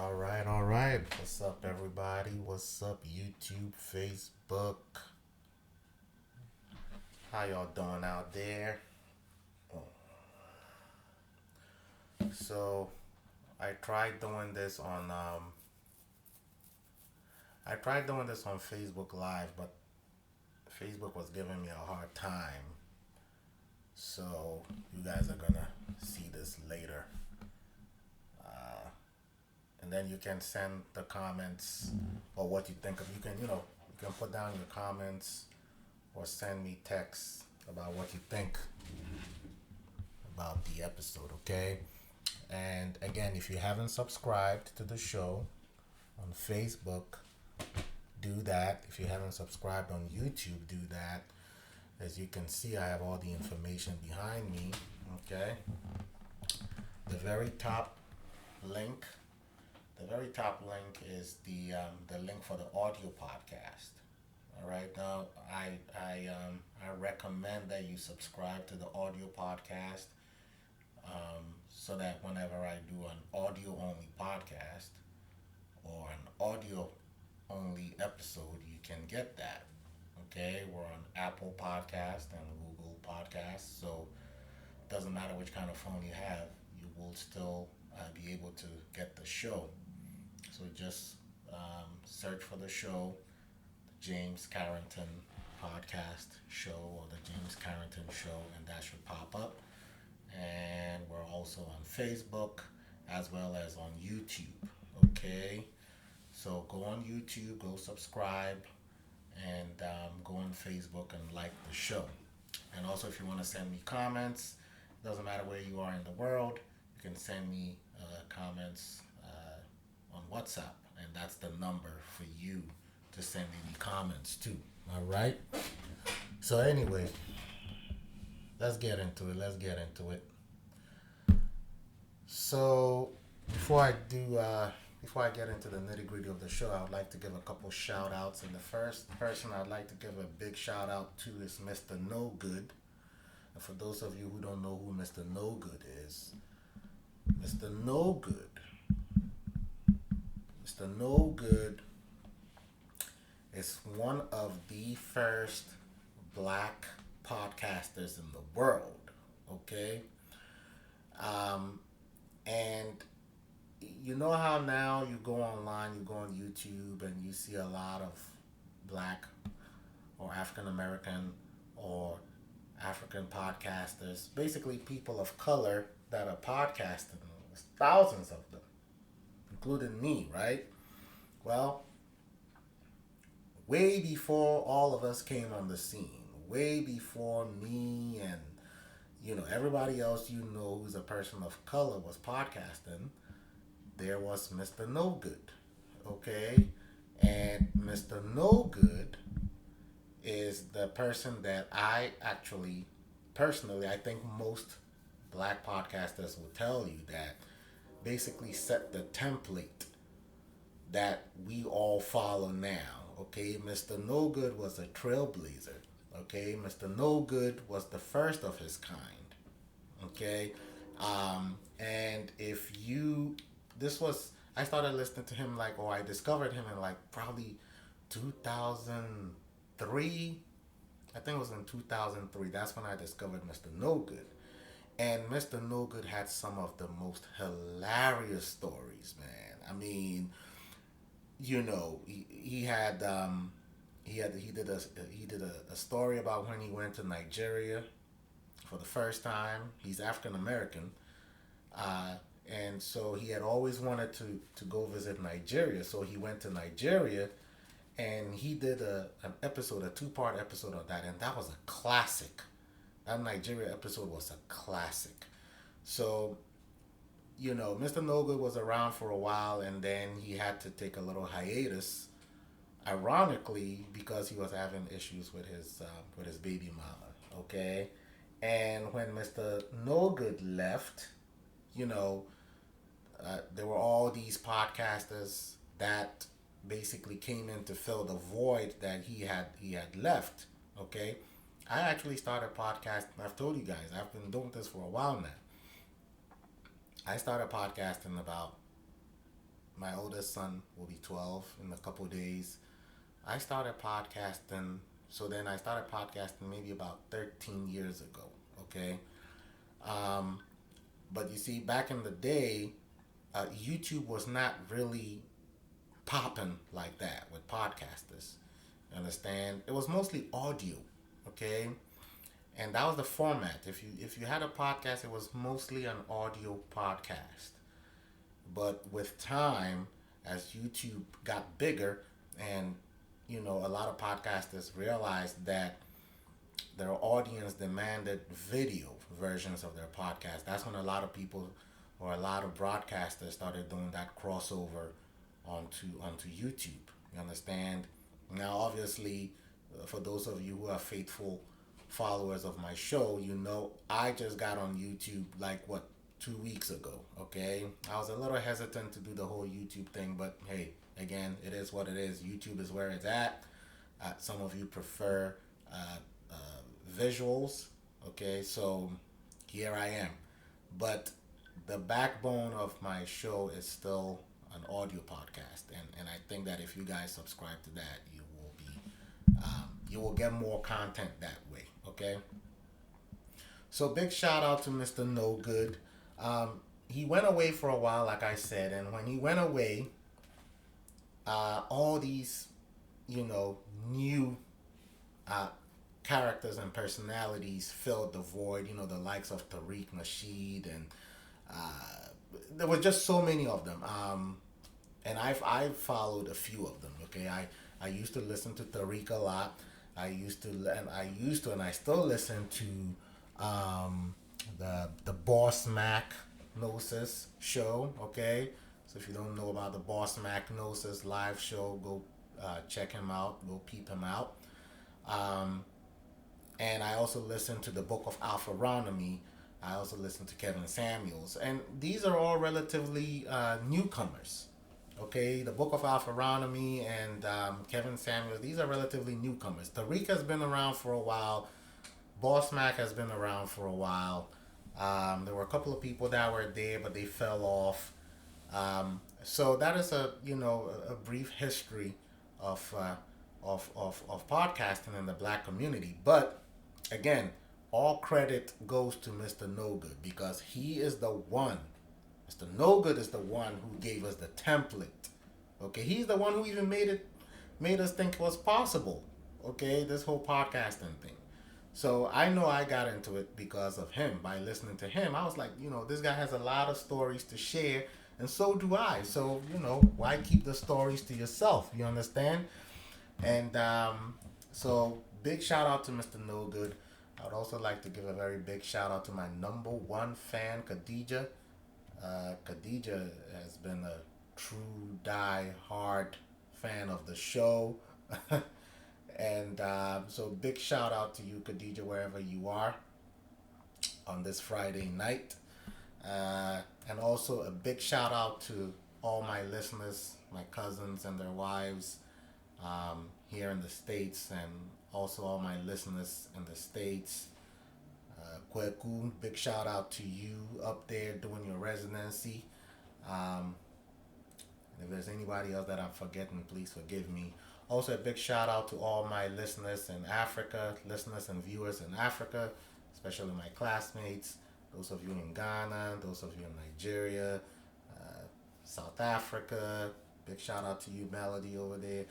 All right. What's up, everybody? What's up, YouTube, Facebook? How y'all doing out there? So, I tried doing this on I tried doing this on Facebook Live, but Facebook was giving me a hard time. So, you guys are gonna see this later, and then you can send the comments or what you think of. You can put down your comments or send me texts about what you think about the episode, okay? And again, if you haven't subscribed to the show on Facebook, do that. If you haven't subscribed on YouTube, do that. As you can see, I have all the information behind me, okay? The very top link, the very top link is the link for the audio podcast. All right, now I recommend that you subscribe to the audio podcast so that whenever I do an audio only podcast or an audio only episode, you can get that. Okay, we're on Apple Podcast and Google Podcast, so it doesn't matter which kind of phone you have, you will still be able to get the show. So just search for the show, the James Carrington Podcast Show or the James Carrington Show, and that should pop up. And we're also on Facebook as well as on YouTube. Okay, so go on YouTube, go subscribe, and go on Facebook and like the show. And also, if you want to send me comments, doesn't matter where you are in the world, you can send me comments on WhatsApp, and that's the number for you to send any comments to. All right. So anyway, let's get into it. Let's get into it. So before I do, before I get into the nitty gritty of the show, I would like to give a couple shout outs. And the first person I'd like to give a big shout out to is Mr. No Good. And for those of you who don't know who Mr. No Good is, Mr. No Good, Mr. No Good is one of the first black podcasters in the world. Okay, um, and you know how now you go online, you go on YouTube, and you see a lot of black or African American or African podcasters, basically people of color that are podcasting. There's thousands of them, including me, right? Well, way before all of us came on the scene, way before me and everybody else who's a person of color was podcasting, there was Mr. No Good. Okay? And Mr. No Good is the person that I actually, personally, I think most black podcasters will tell you that basically set the template that we all follow now. Okay? Mr. No Good was a trailblazer. Okay? Mr. No Good was the first of his kind. Okay? And if you this was I started listening to him or I discovered him in probably 2003. I think it was in 2003. That's when I discovered Mr. No Good. And Mr. No Good had some of the most hilarious stories, man. I mean, he did a story about when he went to Nigeria for the first time. He's African American. Uh, and so he had always wanted to go visit Nigeria. So he went to Nigeria, and he did an episode, a two-part episode of that, and that was a classic. That Nigeria episode was a classic. So, Mr. No Good was around for a while, and then he had to take a little hiatus, ironically, because he was having issues with his baby mama. Okay, and when Mr. No Good left, you know, there were all these podcasters that basically came in to fill the void that he had left. Okay, I actually started podcasting. I've told you guys I've been doing this for a while now. I started podcasting about my oldest son will be 12 in a couple days. I started podcasting. So then I started podcasting maybe about 13 years ago. Okay. Um, but you see, back in the day, YouTube was not really popping like that with podcasters. You understand? It was mostly audio. Okay. And that was the format. If you had a podcast, it was mostly an audio podcast. But with time, as YouTube got bigger, and a lot of podcasters realized that their audience demanded video versions of their podcast. That's when a lot of people or a lot of broadcasters started doing that crossover onto YouTube. You understand? Now, obviously, for those of you who are faithful followers of my show, I just got on YouTube like what 2 weeks ago. Okay, I was a little hesitant to do the whole YouTube thing, but hey, again, it is what it is. YouTube is where it's at. Some of you prefer visuals. Okay, so here I am. But the backbone of my show is still an audio podcast, and I think that if you guys subscribe to that, you will get more content that way. Okay. So big shout out to Mr. No Good. He went away for a while, like I said, and when he went away, all these, new characters and personalities filled the void. The likes of Tariq Nasheed, and there were just so many of them. And I've followed a few of them. Okay, I used to listen to Tariq a lot. And I still listen to the Boss Mac Gnosis show. Okay, so if you don't know about the Boss Mac Gnosis live show, go check him out. Go peep him out. And I also listen to the Book of Alpharonomy. I also listen to Kevin Samuels, and these are all relatively newcomers. Okay, the Book of Alpharonomy and Kevin Samuels, these are relatively newcomers. Tariq has been around for a while. Boss Mac has been around for a while. There were a couple of people that were there, but they fell off. So that is a brief history of podcasting in the Black community. But again, all credit goes to Mr. No Good, because he is the one. Mr. No Good is the one who gave us the template. Okay, he's the one who even made us think it was possible. Okay, this whole podcasting thing. So I know I got into it because of him. By listening to him, I was like, this guy has a lot of stories to share, and so do I. So why keep the stories to yourself? You understand? And so big shout out to Mr. No Good. I would also like to give a very big shout out to my number one fan, Khadija. Khadija has been a true die-hard fan of the show. And so big shout out to you, Khadija, wherever you are on this Friday night. And also a big shout out to all my listeners, my cousins and their wives here in the States, and also all my listeners in the States. Kweku, big shout out to you up there doing your residency. If there's anybody else that I'm forgetting, please forgive me. Also, a big shout out to all my listeners in Africa, listeners and viewers in Africa, especially my classmates, those of you in Ghana, those of you in Nigeria, South Africa. Big shout out to you, Melody, over there.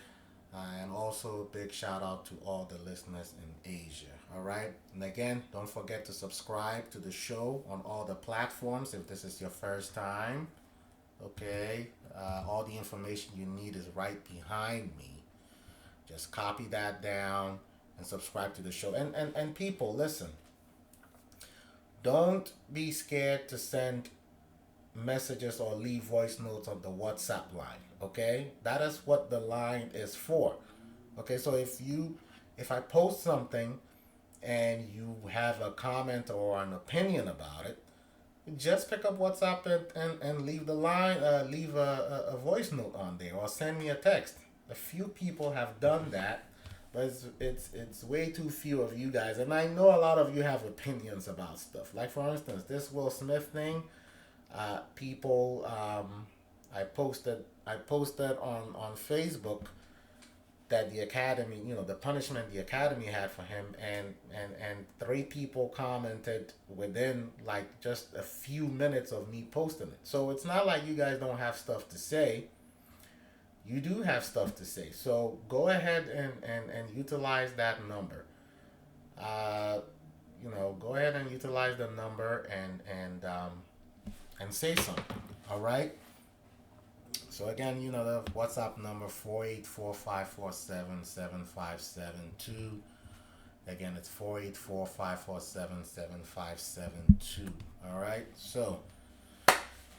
And also big shout out to all the listeners in Asia. All right. And again, don't forget to subscribe to the show on all the platforms if this is your first time. Okay. All the information you need is right behind me. Just copy that down and subscribe to the show. And people, listen. Don't be scared to send messages or leave voice notes on the WhatsApp line. Okay? That is what the line is for. Okay, so if I post something and you have a comment or an opinion about it, just pick up WhatsApp and leave the line, leave a voice note on there, or send me a text. A few people have done that, but it's way too few of you guys. And I know a lot of you have opinions about stuff. Like, for instance, this Will Smith thing, people, I posted on Facebook that the academy, the punishment the academy had for him, and three people commented within like just a few minutes of me posting it. So it's not like you guys don't have stuff to say. You do have stuff to say. So go ahead and utilize that number. Uh, Go ahead and utilize the number and say something. All right. So again, the WhatsApp number 484-547-7572. Again, it's 484-547-7572. All right. So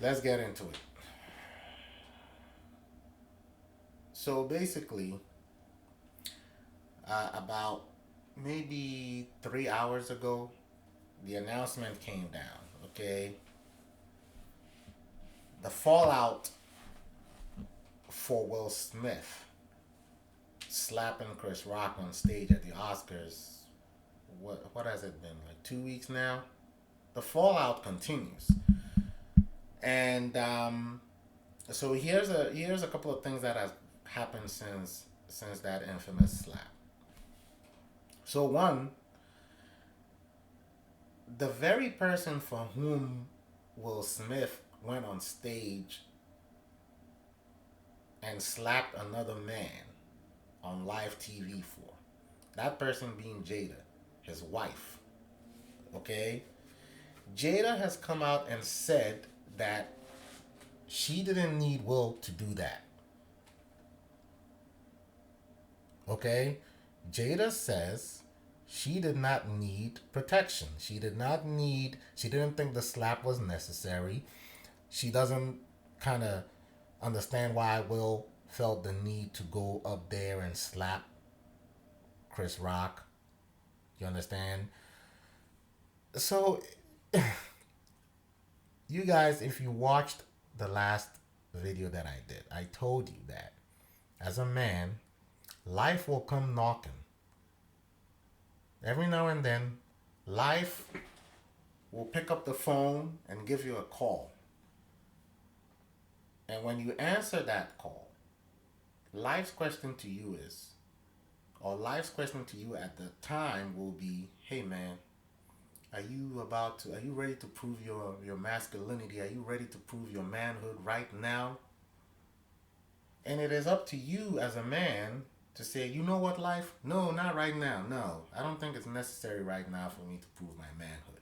let's get into it. So basically, about maybe 3 hours ago, the announcement came down. Okay. The fallout for Will Smith slapping Chris Rock on stage at the Oscars. What has it been, like 2 weeks now? The fallout continues, and so here's a couple of things that has happened since that infamous slap. So one, the very person for whom Will Smith went on stage and slapped another man on live TV for, that person being Jada, his wife. Okay? Jada has come out and said that she didn't need Will to do that. Okay? Jada says she did not need protection. She didn't think the slap was necessary. She doesn't kind of understand why Will felt the need to go up there and slap Chris Rock. You understand? So, you guys, if you watched the last video that I did, I told you that as a man, life will come knocking. Every now and then, life will pick up the phone and give you a call. And when you answer that call, life's question to you at the time will be, hey man, are you ready to prove your masculinity? Are you ready to prove your manhood right now? And it is up to you as a man to say, you know what, life? No, not right now. No, I don't think it's necessary right now for me to prove my manhood.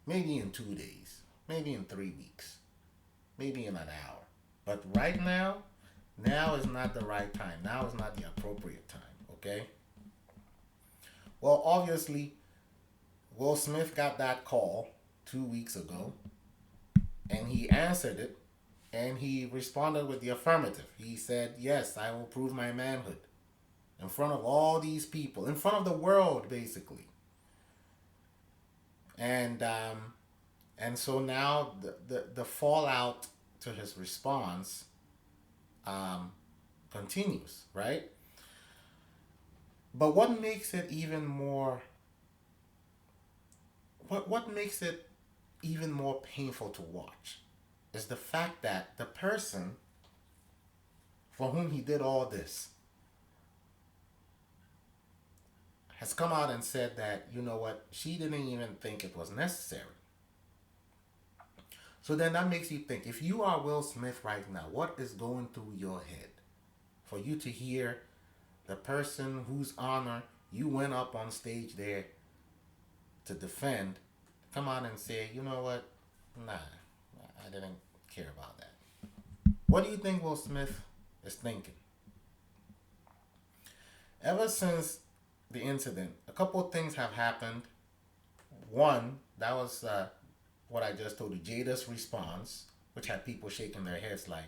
Maybe in 2 days, maybe in 3 weeks, maybe in an hour. But right now is not the right time. Now is not the appropriate time, okay? Well, obviously, Will Smith got that call 2 weeks ago, and he answered it, and he responded with the affirmative. He said, yes, I will prove my manhood in front of all these people, in front of the world, basically. And so now the fallout to his response continues, right? But what makes it even more painful to watch is the fact that the person for whom he did all this has come out and said that, you know what, she didn't even think it was necessary. So then that makes you think, if you are Will Smith right now, what is going through your head for you to hear the person whose honor you went up on stage there to defend come out and say, you know what, nah, I didn't care about that. What do you think Will Smith is thinking? Ever since the incident, a couple of things have happened. One, that was what I just told you, Jada's response, which had people shaking their heads like,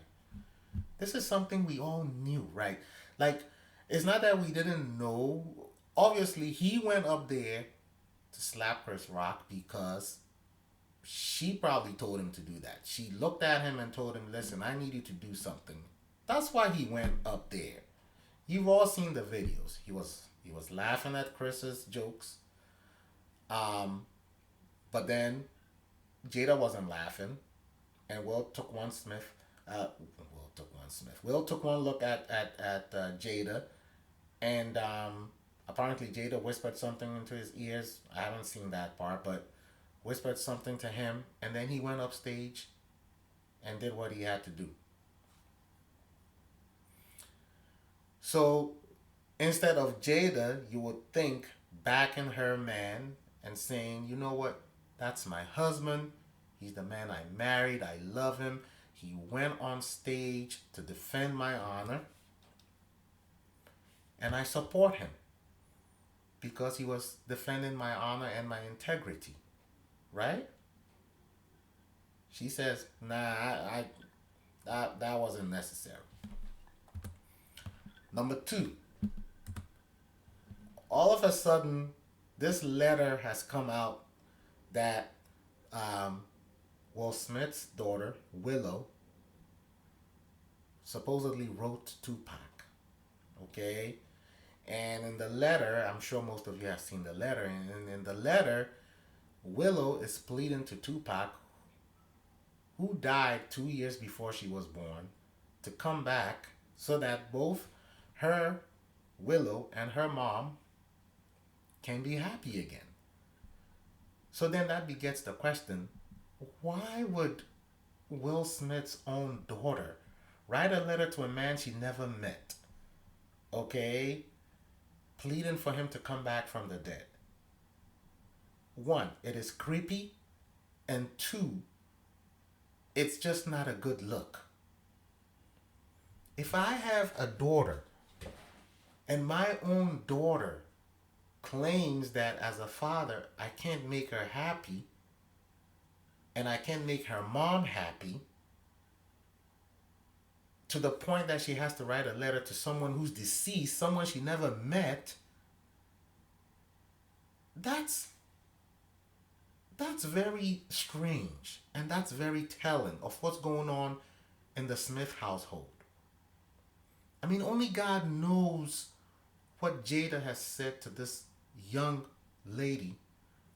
this is something we all knew, right? Like, it's not that we didn't know. Obviously, he went up there to slap Chris Rock because she probably told him to do that. She looked at him and told him, listen, I need you to do something. That's why he went up there. You've all seen the videos. He was laughing at Chris's jokes. But then Jada wasn't laughing, and Will took Will took one Smith. Will took one look at Jada, and apparently Jada whispered something into his ears. I haven't seen that part, but whispered something to him, and then he went upstage and did what he had to do. So instead of Jada, you would think backing her man and saying, you know what, that's my husband. He's the man I married. I love him. He went on stage to defend my honor, and I support him because he was defending my honor and my integrity, right? She says, nah, that wasn't necessary. Number two, all of a sudden, this letter has come out that Will Smith's daughter, Willow, supposedly wrote Tupac. Okay? And in the letter, I'm sure most of you have seen the letter, and in the letter, Willow is pleading to Tupac, who died 2 years before she was born, to come back so that both her, Willow, and her mom can be happy again. So then that begets the question, why would Will Smith's own daughter write a letter to a man she never met? Okay? Pleading for him to come back from the dead. One, it is creepy. And two, it's just not a good look. If I have a daughter and my own daughter claims that as a father I can't make her happy and I can't make her mom happy to the point that she has to write a letter to someone who's deceased, someone she never met, that's very strange, and that's very telling of what's going on in the Smith household. I mean, only God knows what Jada has said to this young lady,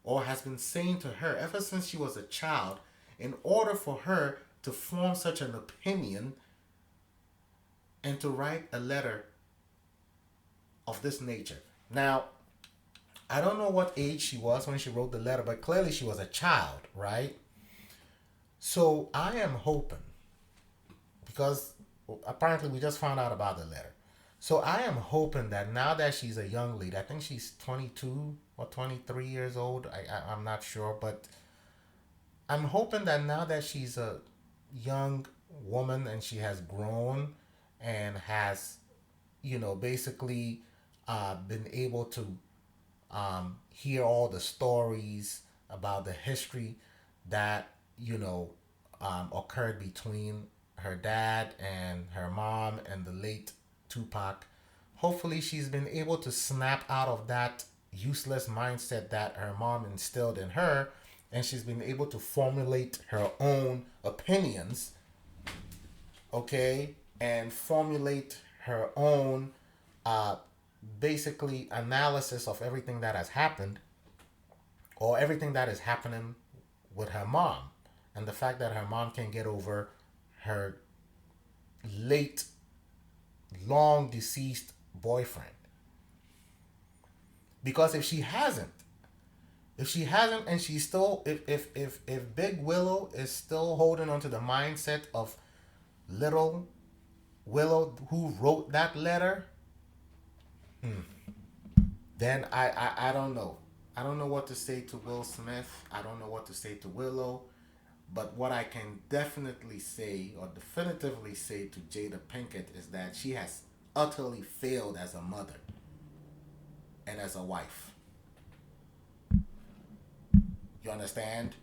or has been saying to her ever since she was a child, in order for her to form such an opinion and to write a letter of this nature. Now, I don't know what age she was when she wrote the letter, but clearly she was a child, right? So I am hoping, because apparently we just found out about the letter. So I am hoping that now that she's a young lady, I think she's 22 or 23 years old. I'm not sure, but I'm hoping that now that she's a young woman and she has grown and has, basically been able to hear all the stories about the history that, occurred between her dad and her mom and the late Tupac. Hopefully she's been able to snap out of that useless mindset that her mom instilled in her, and she's been able to formulate her own opinions, okay, and formulate her own basically analysis of everything that has happened, or everything that is happening with her mom, and the fact that her mom can't get over her late, long deceased boyfriend. Because if she hasn't, and she's still, if Big Willow is still holding on to the mindset of little Willow who wrote that letter, then I don't know. I don't know what to say to Will Smith. I don't know what to say to Willow. But what I can definitely say, or definitively say, to Jada Pinkett is that she has utterly failed as a mother and as a wife. You understand?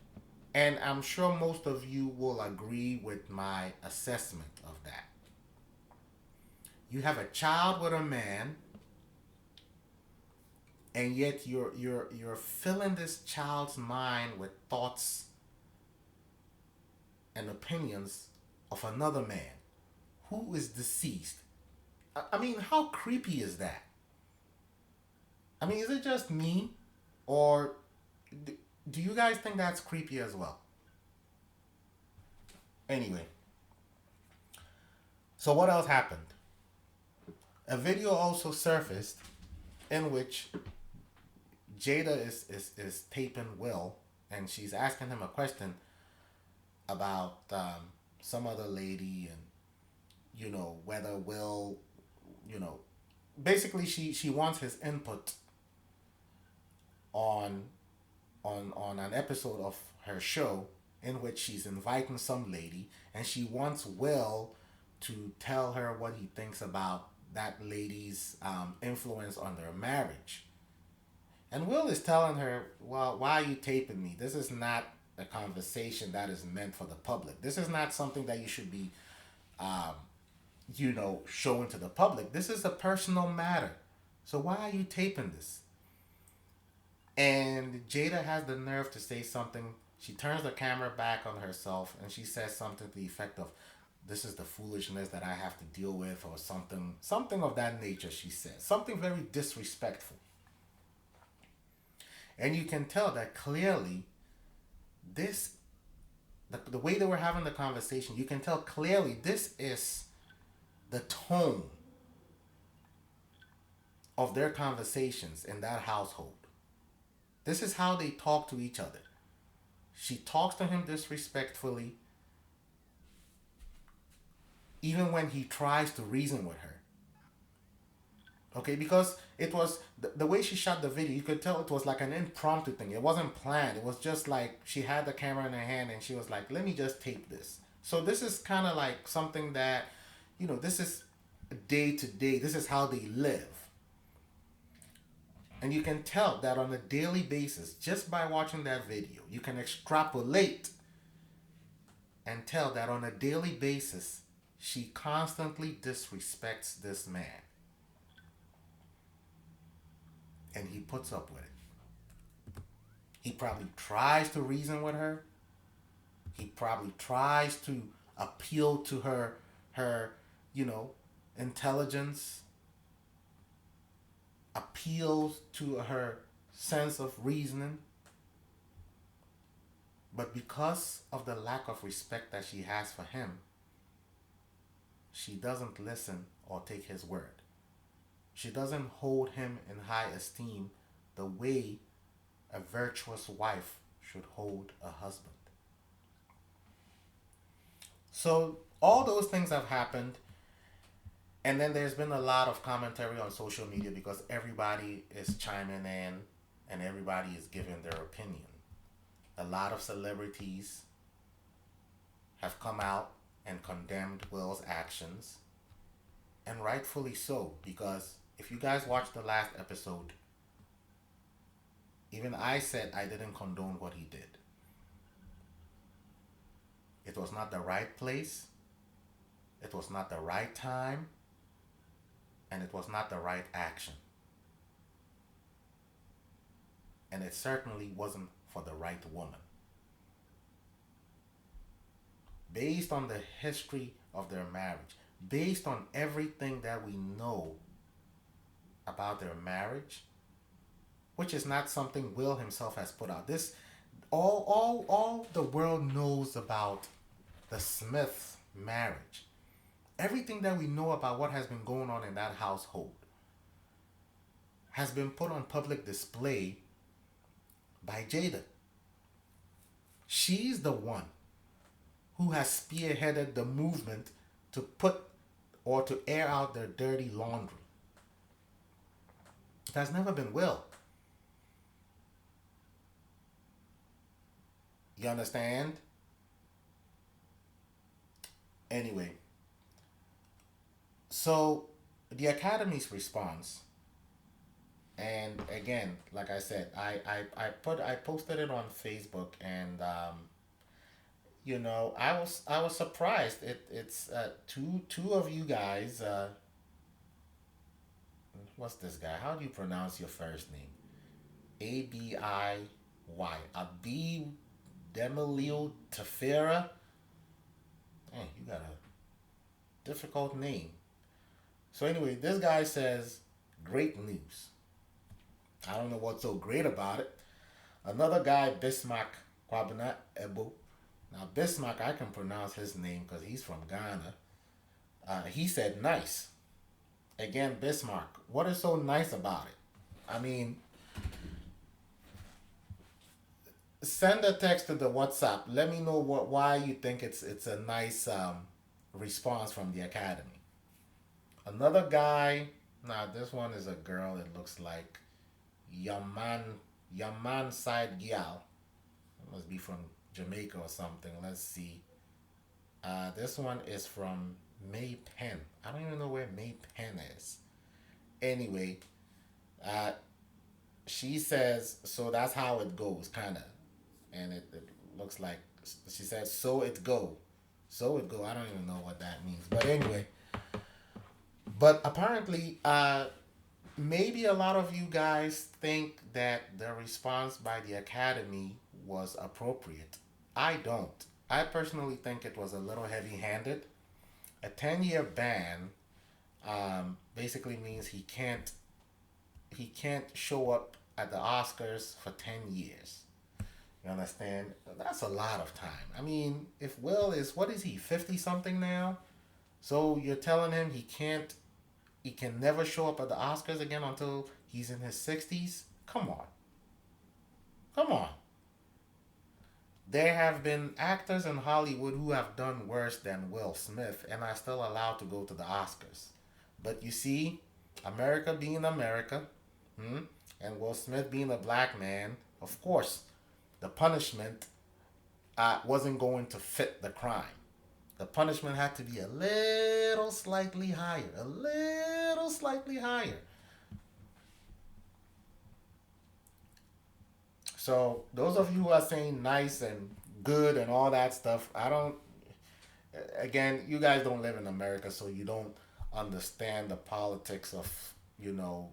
And I'm sure most of you will agree with my assessment of that. You have a child with a man, and yet you're filling this child's mind with thoughts and opinions of another man who is deceased. I mean, how creepy is that? I mean, is it just me, or do you guys think that's creepy as well? Anyway, So what else happened? A video also surfaced in which Jada is taping Will, and she's asking him a question about some other lady, and whether Will, you know basically she wants his input on on an episode of her show in which she's inviting some lady, and she wants Will to tell her what he thinks about that lady's influence on their marriage. And Will is telling her, well, why are you taping me? This is not a conversation that is meant for the public. This is not something that you should be, um, showing to the public. This is a personal matter. So why are you taping this? And Jada has the nerve to say something. She turns the camera back on herself and she says something to the effect of, "This is the foolishness that I have to deal with," or something of that nature. She says something very disrespectful. And you can tell that clearly this, the way they were having the conversation, you can tell clearly this is the tone of their conversations in that household. This is how they talk to each other. She talks to him disrespectfully, even when he tries to reason with her. Okay, because it was the way she shot the video, you could tell it was like an impromptu thing. It wasn't planned. It was just like she had the camera in her hand and she was like, "Let me just tape this." So this is kind of like something that, this is day to day. This is how they live. And you can tell that on a daily basis, just by watching that video, you can extrapolate and tell that on a daily basis, she constantly disrespects this man. And he puts up with it. He probably tries to reason with her. He probably tries to appeal to her, intelligence, appeals to her sense of reasoning. But because of the lack of respect that she has for him, she doesn't listen or take his word. She doesn't hold him in high esteem the way a virtuous wife should hold a husband. So all those things have happened. And then there's been a lot of commentary on social media because everybody is chiming in and everybody is giving their opinion. A lot of celebrities have come out and condemned Will's actions. And rightfully so, because if you guys watched the last episode, even I said I didn't condone what he did. It was not the right place. It was not the right time. And it was not the right action. And it certainly wasn't for the right woman. Based on the history of their marriage, based on everything that we know about their marriage, which is not something Will himself has put out. This all the world knows about the Smith marriage. Everything that we know about what has been going on in that household has been put on public display by Jada. She's the one who has spearheaded the movement to put or to air out their dirty laundry. It has never been Will. You understand? Anyway, so the Academy's response, and again, like I said, I posted it on Facebook, and I was surprised. It's two of you guys. What's this guy? How do you pronounce your first name? Abiy. Abi Demelil Tafera. Hey, you got a difficult name. So anyway, this guy says, "Great news." I don't know what's so great about it. Another guy, Bismarck Kwabena Ebo. Now Bismarck, I can pronounce his name because he's from Ghana. He said nice. Again, Bismarck. What is so nice about it? I mean, send a text to the WhatsApp. Let me know why you think it's a nice response from the academy. Another guy. Now this one is a girl. It looks like Yaman Yaman Side Gyal. It must be from Jamaica or something. Let's see. This one is from May Pen. I don't even know where May Pen is. Anyway, uh, she says, so that's how it goes, kind of. And it looks like, she says, so it go. So it go. I don't even know what that means. But anyway, but apparently, maybe a lot of you guys think that the response by the Academy was appropriate. I don't. I personally think it was a little heavy handed. A 10-year ban basically means he can't show up at the Oscars for 10 years. You understand? That's a lot of time. I mean, if Will is, what is he, 50 something now? So you're telling him he can never show up at the Oscars again until he's in his 60s? Come on. Come on. There have been actors in Hollywood who have done worse than Will Smith and are still allowed to go to the Oscars. But you see, America being America, hmm, and Will Smith being a black man, of course, the punishment wasn't going to fit the crime. The punishment had to be a little slightly higher, a little slightly higher. So those of you who are saying nice and good and all that stuff, I don't. Again, you guys don't live in America, so you don't understand the politics of you know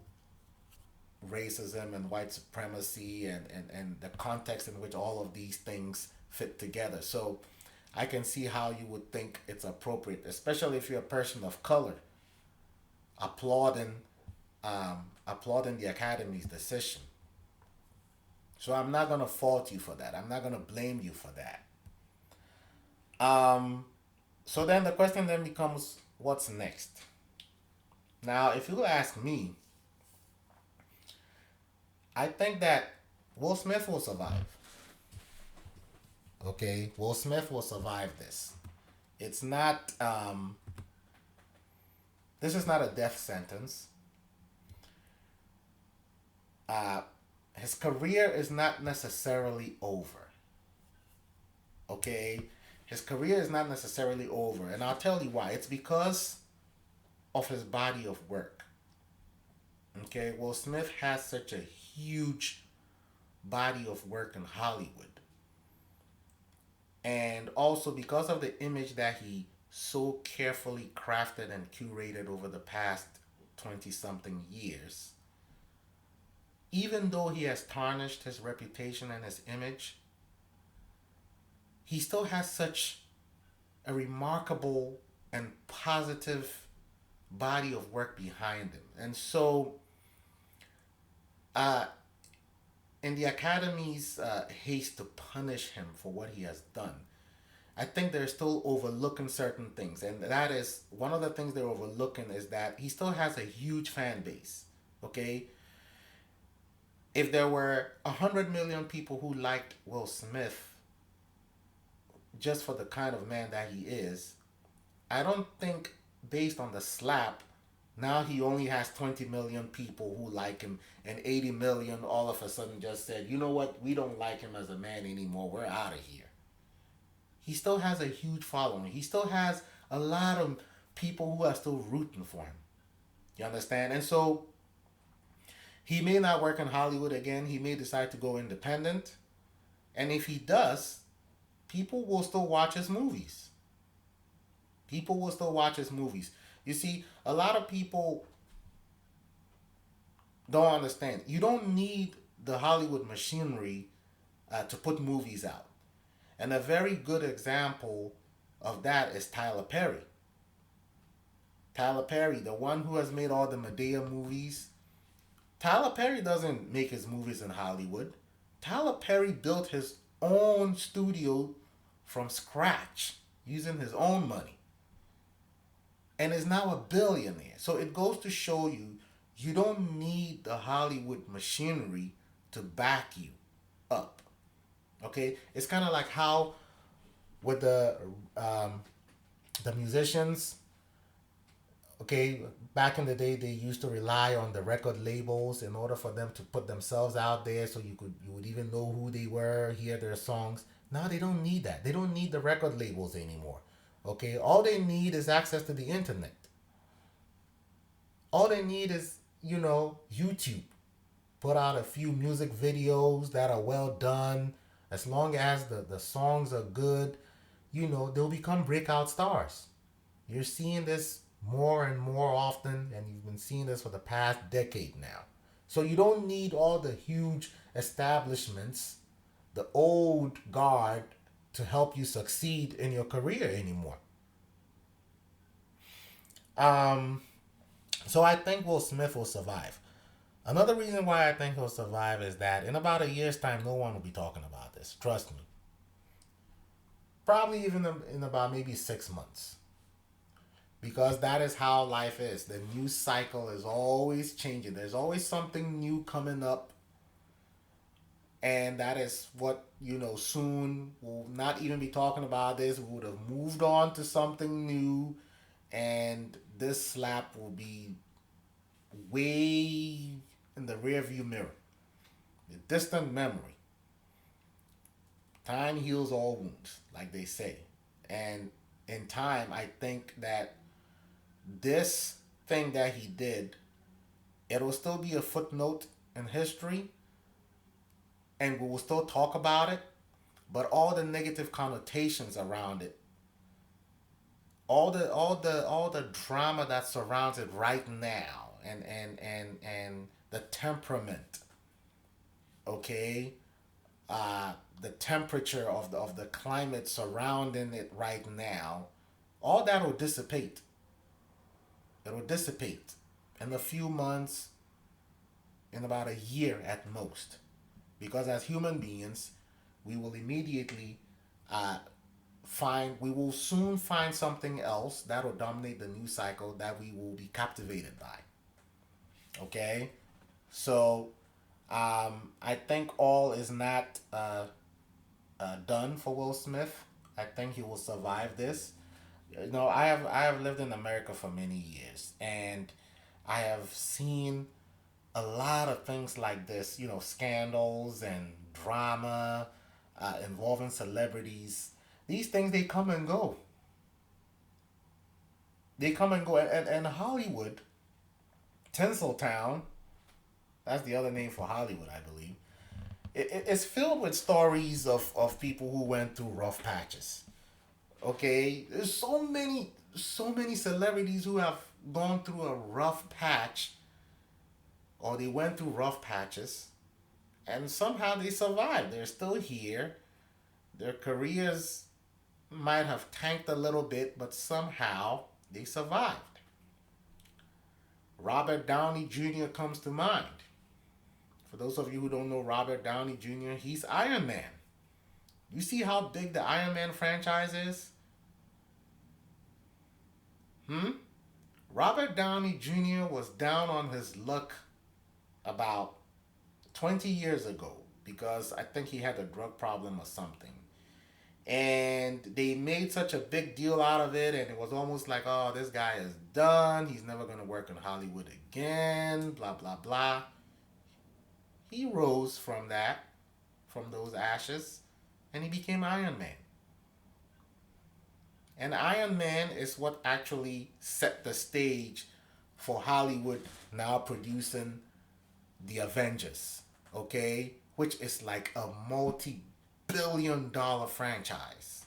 racism and white supremacy and the context in which all of these things fit together. So I can see how you would think it's appropriate, especially if you're a person of color, applauding applauding the Academy's decision. So I'm not gonna fault you for that. I'm not gonna blame you for that. Um, so then the question then becomes, what's next? Now, if you ask me, I think that Will Smith will survive. Okay, Will Smith will survive this. It's not. This is not a death sentence. Uh, his career is not necessarily over. Okay, his career is not necessarily over, and I'll tell you why. It's because of his body of work. Okay, Will Smith has such a huge body of work in Hollywood, and also because of the image that he so carefully crafted and curated over the past 20 something years. Even though he has tarnished his reputation and his image, he still has such a remarkable and positive body of work behind him. And so, uh, in the Academy's haste to punish him for what he has done, I think they're still overlooking certain things. And that is one of the things they're overlooking is that he still has a huge fan base. Okay? If there were 100 million people who liked Will Smith just for the kind of man that he is, I don't think based on the slap, now he only has 20 million people who like him, and 80 million all of a sudden just said, you know what, we don't like him as a man anymore, we're out of here. He still has a huge following. He still has a lot of people who are still rooting for him. You understand? And so he may not work in Hollywood again. He may decide to go independent. And if he does, people will still watch his movies. People will still watch his movies. You see, a lot of people don't understand. You don't need the Hollywood machinery to put movies out. And a very good example of that is Tyler Perry. Tyler Perry, the one who has made all the Medea movies. Tyler Perry doesn't make his movies in Hollywood. Tyler Perry built his own studio from scratch using his own money. and is now a billionaire. So it goes to show you, you don't need the Hollywood machinery to back you up. Okay, it's kind of like how with um, the musicians. Okay, back in the day, they used to rely on the record labels in order for them to put themselves out there, so you would even know who they were, hear their songs. Now they don't need that. They don't need the record labels anymore. Okay, all they need is access to the internet. All they need is, YouTube. Put out a few music videos that are well done. As long as the songs are good, they'll become breakout stars. You're seeing this more and more often, and you've been seeing this for the past decade now. So you don't need all the huge establishments, the old guard, to help you succeed in your career anymore. Um, so I think Will Smith will survive. Another reason why I think he'll survive is that in about a year's time, no one will be talking about this. Trust me. Probably even in about maybe 6 months. Because that is how life is. The news cycle is always changing. There's always something new coming up. And that is what, soon we'll not even be talking about this. We would have moved on to something new. And this slap will be way in the rearview mirror. The distant memory. Time heals all wounds, like they say. And in time, I think that this thing that he did, it'll still be a footnote in history, and we will still talk about it, but all the negative connotations around it, all the drama that surrounds it right now, and the temperament, okay, the temperature of the climate surrounding it right now, all that will dissipate. It will dissipate in a few months, in about a year at most. Because as human beings, we will immediately we will soon find something else that will dominate the news cycle that we will be captivated by. Okay? So, I think all is not done for Will Smith. I think he will survive this. I have lived in America for many years, and I have seen a lot of things like this. Scandals and drama involving celebrities. These things, they come and go. They come and go, and Hollywood, Tinseltown, that's the other name for Hollywood, I believe. It's filled with stories of people who went through rough patches. Okay, there's so many celebrities who have gone through a rough patch, or they went through rough patches, and somehow they survived. They're still here. Their careers might have tanked a little bit, but somehow they survived. Robert Downey Jr. comes to mind. For those of you who don't know Robert Downey Jr., he's Iron Man. You see how big the Iron Man franchise is? Robert Downey Jr. was down on his luck about 20 years ago because I think he had a drug problem or something. And they made such a big deal out of it, and it was almost like, oh, this guy is done. He's never going to work in Hollywood again, blah, blah, blah. He rose from those ashes, and he became Iron Man. And Iron Man is what actually set the stage for Hollywood now producing the Avengers, okay? Which is like a multi-billion-dollar franchise.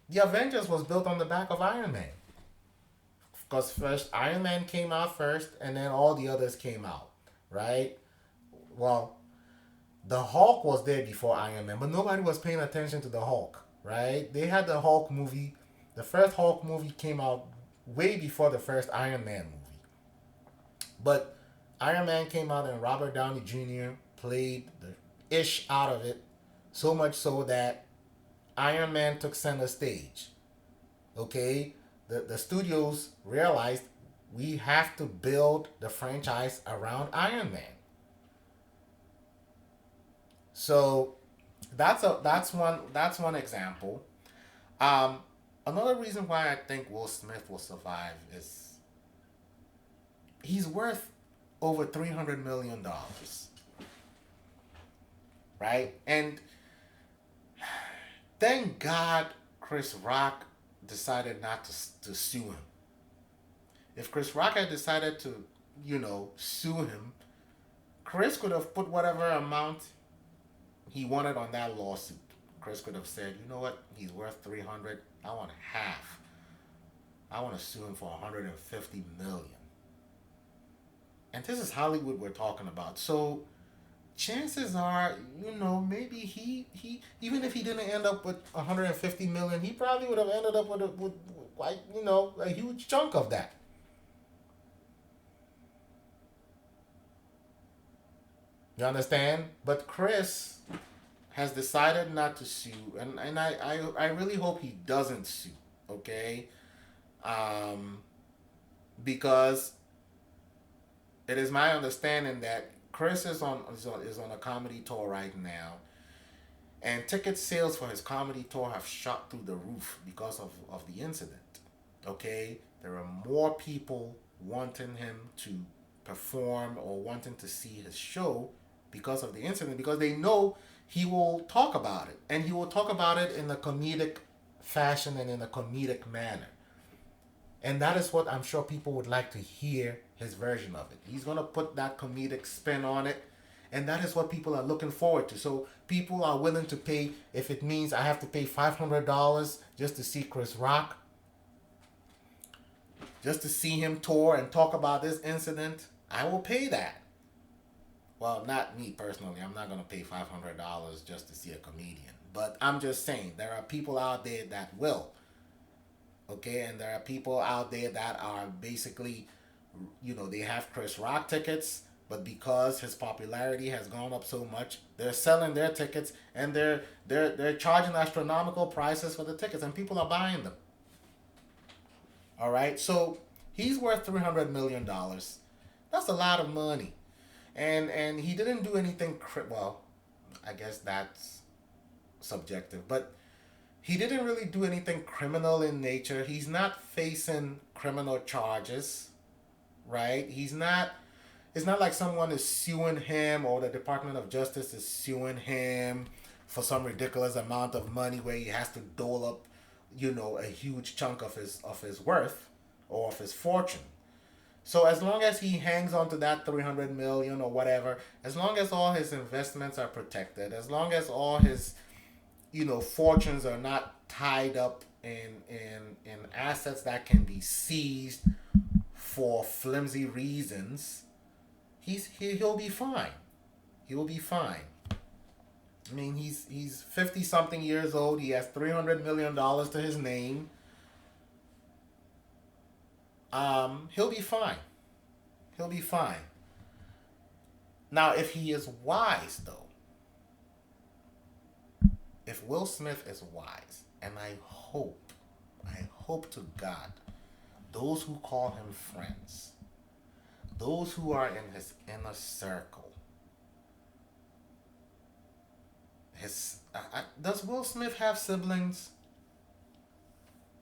The Avengers was built on the back of Iron Man. Because first, Iron Man came out first, and then all the others came out, right? Well, the Hulk was there before Iron Man, but nobody was paying attention to the Hulk, right? They had the Hulk movie. The first Hulk movie came out way before the first Iron Man movie. But Iron Man came out and Robert Downey Jr. played the ish out of it, so much so that Iron Man took center stage. Okay? The studios realized we have to build the franchise around Iron Man. So that's one example. Um, Another reason why I think Will Smith will survive is he's worth over $300 million, right? And thank God Chris Rock decided not to sue him. If Chris Rock had decided to, sue him, Chris could have put whatever amount he wanted on that lawsuit. Chris could have said, you know what, he's worth 300. I want half. I want to sue him for 150 million. And this is Hollywood we're talking about. So chances are, maybe he even if he didn't end up with 150 million, he probably would have ended up with like, a huge chunk of that. You understand? But Chris has decided not to sue, and I really hope he doesn't sue, okay? Um, because it is my understanding that Chris is on a comedy tour right now, and ticket sales for his comedy tour have shot through the roof because of the incident. Okay, there are more people wanting him to perform or wanting to see his show because of the incident, because they know he will talk about it, and he will talk about it in a comedic fashion and in a comedic manner. And that is what I'm sure people would like to hear his version of it. He's going to put that comedic spin on it. And that is what people are looking forward to. So people are willing to pay, if it means I have to pay $500 just to see Chris Rock, just to see him tour and talk about this incident, I will pay that. Well, not me personally. I'm not going to pay $500 just to see a comedian. But I'm just saying, there are people out there that will. Okay, and there are people out there that are basically, they have Chris Rock tickets, but because his popularity has gone up so much, they're selling their tickets, and they're charging astronomical prices for the tickets, and people are buying them. All right, so he's worth $300 million. That's a lot of money, and he didn't do anything. Well, I guess that's subjective, but he didn't really do anything criminal in nature. He's not facing criminal charges, right? It's not like someone is suing him or the Department of Justice is suing him for some ridiculous amount of money where he has to dole up, a huge chunk of his worth or of his fortune. So as long as he hangs on to that 300 million or whatever, as long as all his investments are protected, as long as all his fortunes are not tied up in assets that can be seized for flimsy reasons, he'll be fine. He will be fine. I mean, he's 50 something years old. He has $300 million to his name. He'll be fine. He'll be fine. Now, if he is wise, though, if Will Smith is wise, and I hope to God, those who call him friends, those who are in his inner circle, does Will Smith have siblings?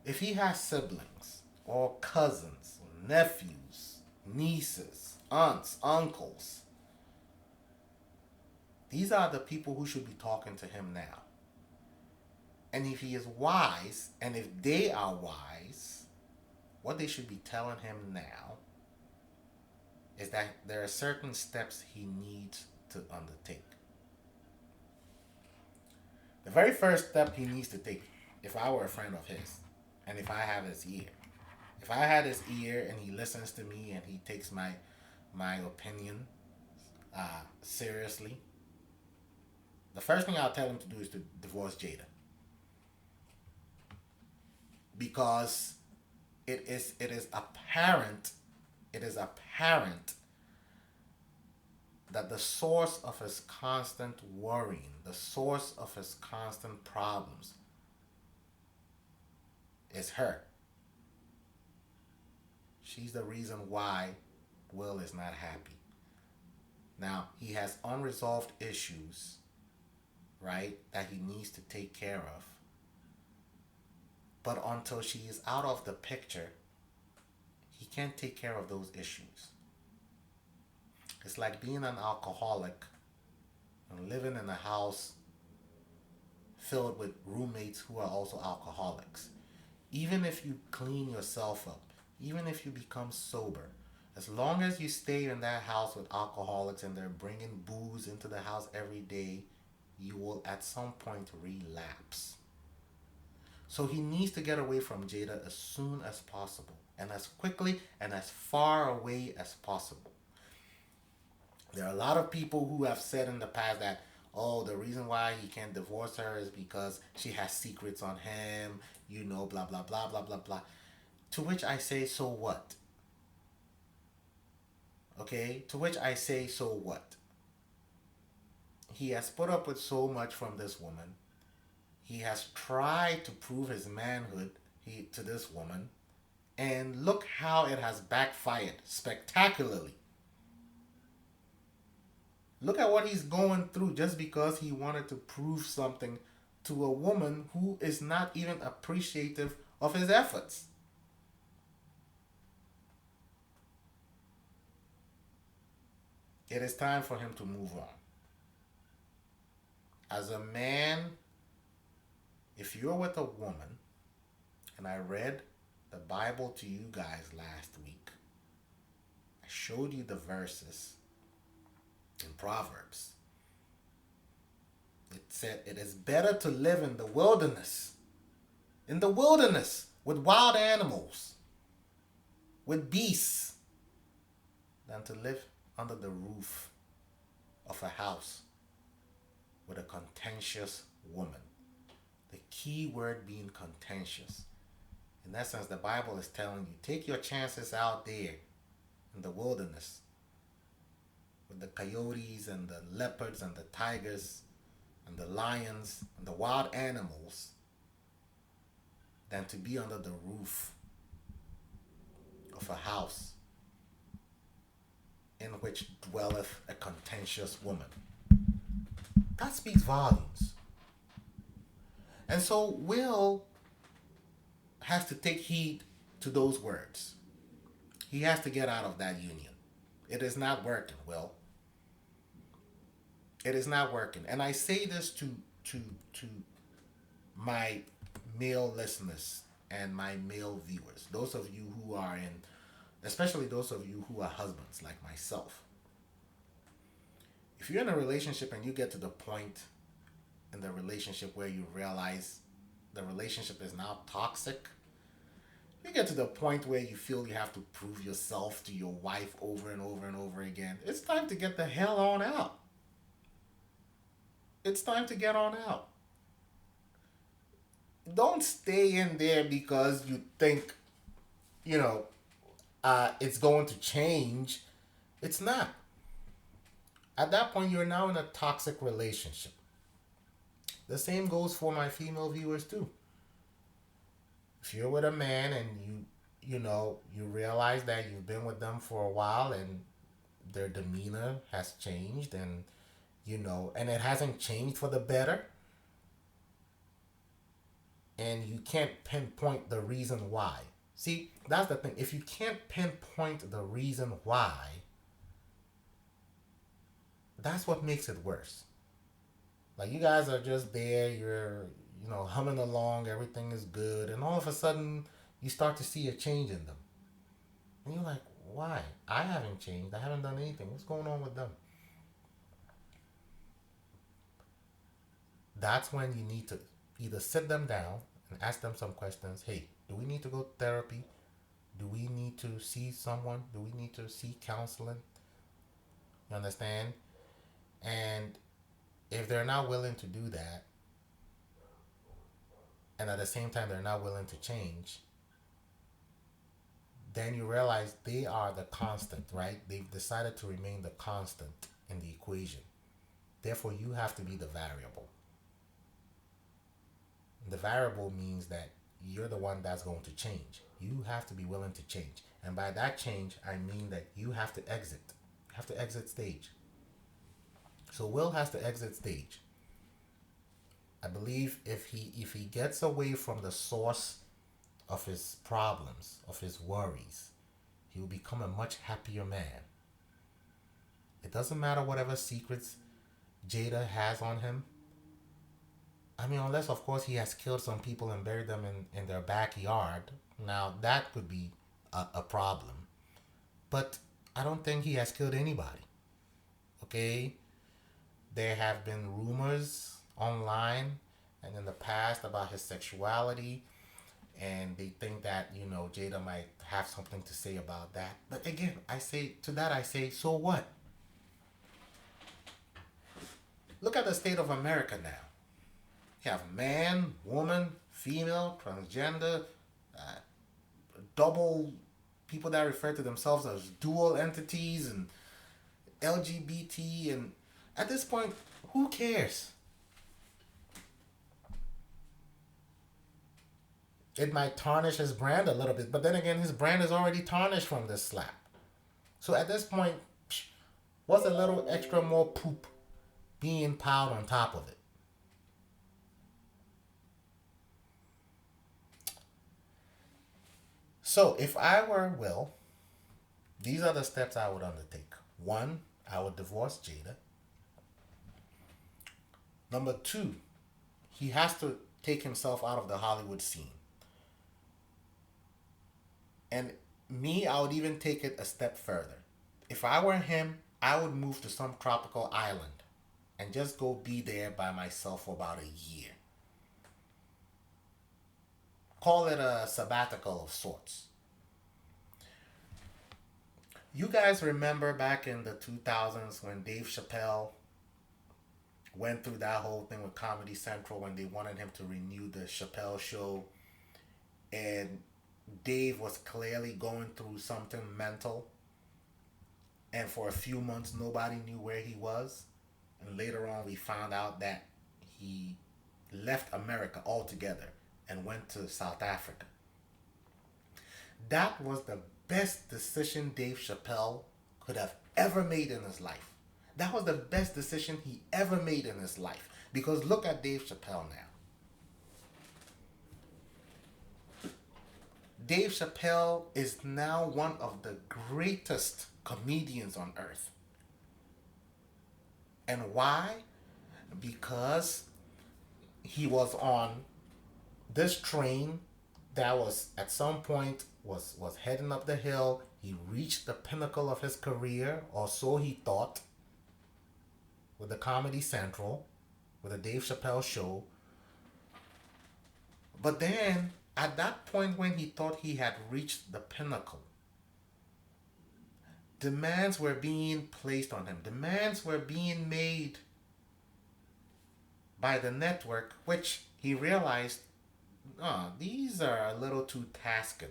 If he has siblings, or cousins, or nephews, nieces, aunts, uncles, these are the people who should be talking to him now. And if he is wise, and if they are wise, what they should be telling him now is that there are certain steps he needs to undertake. The very first step he needs to take, if I were a friend of his, and if I have his ear, if I had his ear and he listens to me and he takes my opinion seriously, the first thing I'll tell him to do is to divorce Jada. Because it is apparent that the source of his constant worrying, the source of his constant problems is her. She's the reason why Will is not happy. Now, he has unresolved issues, right, that he needs to take care of. But until she is out of the picture, he can't take care of those issues. It's like being an alcoholic and living in a house filled with roommates who are also alcoholics. Even if you clean yourself up, even if you become sober, as long as you stay in that house with alcoholics and they're bringing booze into the house every day, you will at some point relapse. So he needs to get away from Jada as soon as possible, and as quickly and as far away as possible. There are a lot of people who have said in the past that, oh, the reason why he can't divorce her is because she has secrets on him, blah, blah, blah, blah, blah, blah. To which I say, so what? Okay? To which I say, so what? He has put up with so much from this woman. He has tried to prove his manhood to this woman. And look how it has backfired spectacularly. Look at what he's going through just because he wanted to prove something to a woman who is not even appreciative of his efforts. It is time for him to move on. As a man, if you're with a woman, and I read the Bible to you guys last week, I showed you the verses in Proverbs. It said it is better to live in the wilderness with wild animals, with beasts, than to live under the roof of a house with a contentious woman. The key word being contentious. In essence, the Bible is telling you, take your chances out there in the wilderness with the coyotes and the leopards and the tigers and the lions and the wild animals than to be under the roof of a house in which dwelleth a contentious woman. That speaks volumes. And so Will has to take heed to those words. He has to get out of that union. It is not working, Will. It is not working. And I say this to my male listeners and my male viewers. Those of you who are especially those of you who are husbands like myself. If you're in a relationship and you get to the point in the relationship where you realize the relationship is now toxic, you get to the point where you feel you have to prove yourself to your wife over and over and over again, it's time to get the hell on out. It's time to get on out. Don't stay in there because you think, it's going to change. It's not. At that point, you're now in a toxic relationship. The same goes for my female viewers too. If you're with a man and you realize that you've been with them for a while and their demeanor has changed and it hasn't changed for the better, and you can't pinpoint the reason why. See, that's the thing. If you can't pinpoint the reason why, that's what makes it worse. Like, you guys are just there, you're, humming along, everything is good, and all of a sudden, you start to see a change in them. And you're like, why? I haven't changed. I haven't done anything. What's going on with them? That's when you need to either sit them down and ask them some questions. Hey, do we need to go to therapy? Do we need to see someone? Do we need to seek counseling? You understand? And if they're not willing to do that, and at the same time they're not willing to change, then you realize they are the constant, right? They've decided to remain the constant in the equation. Therefore, you have to be the variable. The variable means that you're the one that's going to change. You have to be willing to change. And by that change, I mean that you have to exit. You have to exit stage. So Will has to exit stage. I believe if he gets away from the source of his problems, of his worries, he will become a much happier man. It doesn't matter whatever secrets Jada has on him. I mean, unless, of course, he has killed some people and buried them in their backyard. Now, that could be a problem. But I don't think he has killed anybody. Okay? There have been rumors online and in the past about his sexuality. And they think that, Jada might have something to say about that. But again, I say, so what? Look at the state of America now. You have man, woman, female, transgender, double people that refer to themselves as dual entities, and LGBT, and at this point, who cares? It might tarnish his brand a little bit, but then again, his brand is already tarnished from this slap. So at this point, what's a little extra more poop being piled on top of it? So if I were Will, these are the steps I would undertake. 1, I would divorce Jada. Number 2, he has to take himself out of the Hollywood scene. And me, I would even take it a step further. If I were him, I would move to some tropical island and just go be there by myself for about a year. Call it a sabbatical of sorts. You guys remember back in the 2000s when Dave Chappelle went through that whole thing with Comedy Central when they wanted him to renew the Chappelle show, and Dave was clearly going through something mental, and for a few months nobody knew where he was, and later on we found out that he left America altogether and went to South Africa. That was the best decision Dave Chappelle could have ever made in his life. That was the best decision he ever made in his life. Because look at Dave Chappelle now. Dave Chappelle is now one of the greatest comedians on earth. And why? Because he was on this train that was at some point was heading up the hill. He reached the pinnacle of his career, or so he thought, with the Comedy Central, with the Dave Chappelle show. But then, at that point when he thought he had reached the pinnacle, demands were being placed on him. Demands were being made by the network, which he realized, these are a little too tasking.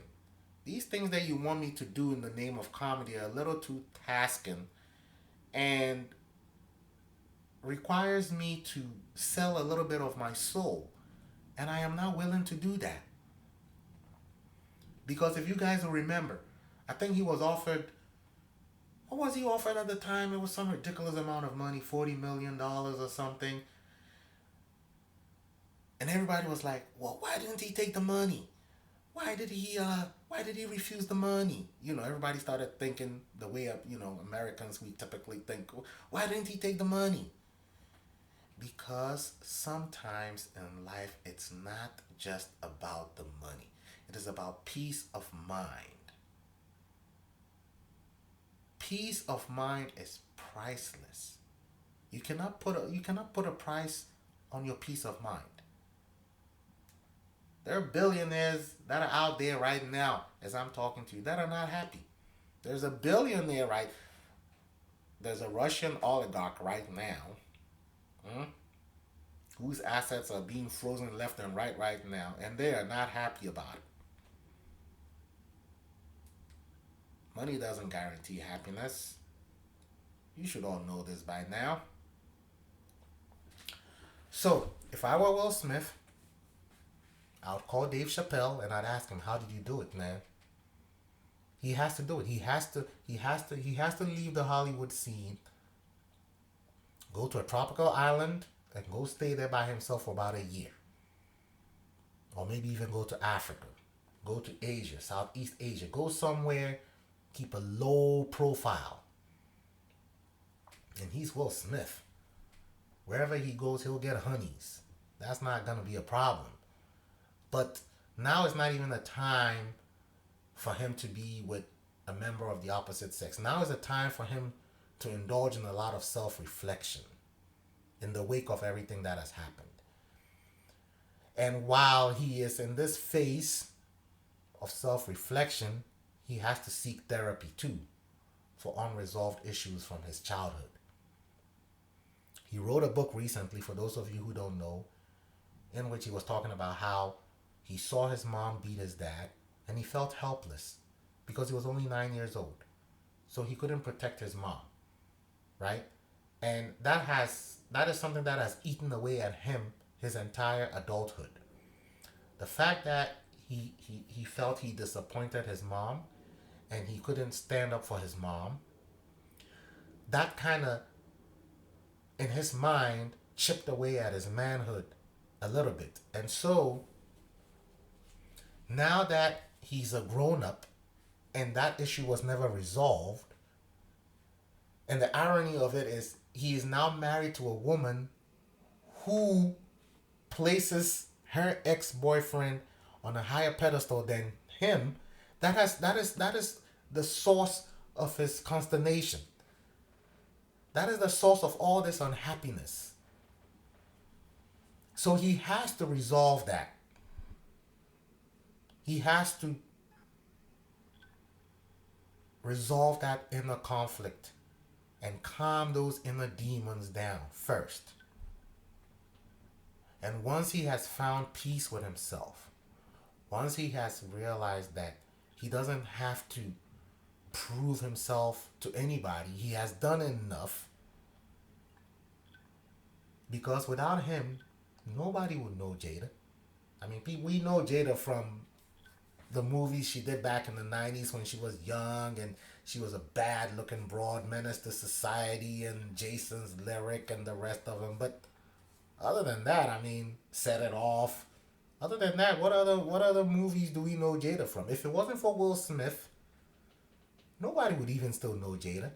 These things that you want me to do in the name of comedy are a little too tasking and requires me to sell a little bit of my soul. And I am not willing to do that. Because if you guys will remember, I think he was offered, what was he offered at the time? It was some ridiculous amount of money, $40 million or something. And everybody was like, well, why didn't he take the money? Why did he refuse the money? Everybody started thinking the way, Americans, we typically think, why didn't he take the money? Because sometimes in life, it's not just about the money. It is about peace of mind. Peace of mind is priceless. You cannot put a price on your peace of mind. There are billionaires that are out there right now, as I'm talking to you, that are not happy. There's a billionaire there's a Russian oligarch right now, whose assets are being frozen left and right now, and they are not happy about it. Money doesn't guarantee happiness. You should all know this by now. So, if I were Will Smith, I would call Dave Chappelle and I'd ask him, how did you do it, man? He has to do it. He has to leave the Hollywood scene, go to a tropical island, and go stay there by himself for about a year. Or maybe even go to Africa. Go to Asia, Southeast Asia. Go somewhere, keep a low profile. And he's Will Smith. Wherever he goes, he'll get honeys. That's not going to be a problem. But now it's not even a time for him to be with a member of the opposite sex. Now is a time for him to indulge in a lot of self-reflection in the wake of everything that has happened. And while he is in this phase of self-reflection, he has to seek therapy too for unresolved issues from his childhood. He wrote a book recently, for those of you who don't know, in which he was talking about how he saw his mom beat his dad and he felt helpless because he was only 9 years old. So he couldn't protect his mom, right? And that is something that has eaten away at him his entire adulthood. The fact that he felt he disappointed his mom and he couldn't stand up for his mom, that kind of, in his mind, chipped away at his manhood a little bit. And so, now that he's a grown-up and that issue was never resolved, and the irony of it is he is now married to a woman who places her ex-boyfriend on a higher pedestal than him. That is the source of his consternation. That is the source of all this unhappiness. So he has to resolve that. He has to resolve that inner conflict and calm those inner demons down first. And once he has found peace with himself, once he has realized that he doesn't have to prove himself to anybody, he has done enough, because without him, nobody would know Jada. I mean, we know Jada from the movies she did back in the 90s when she was young and she was a bad looking broad menace to society, and Jason's Lyric and the rest of them. But other than that, I mean, Set It Off. Other than that, what other movies do we know Jada from? If it wasn't for Will Smith, nobody would even still know Jada.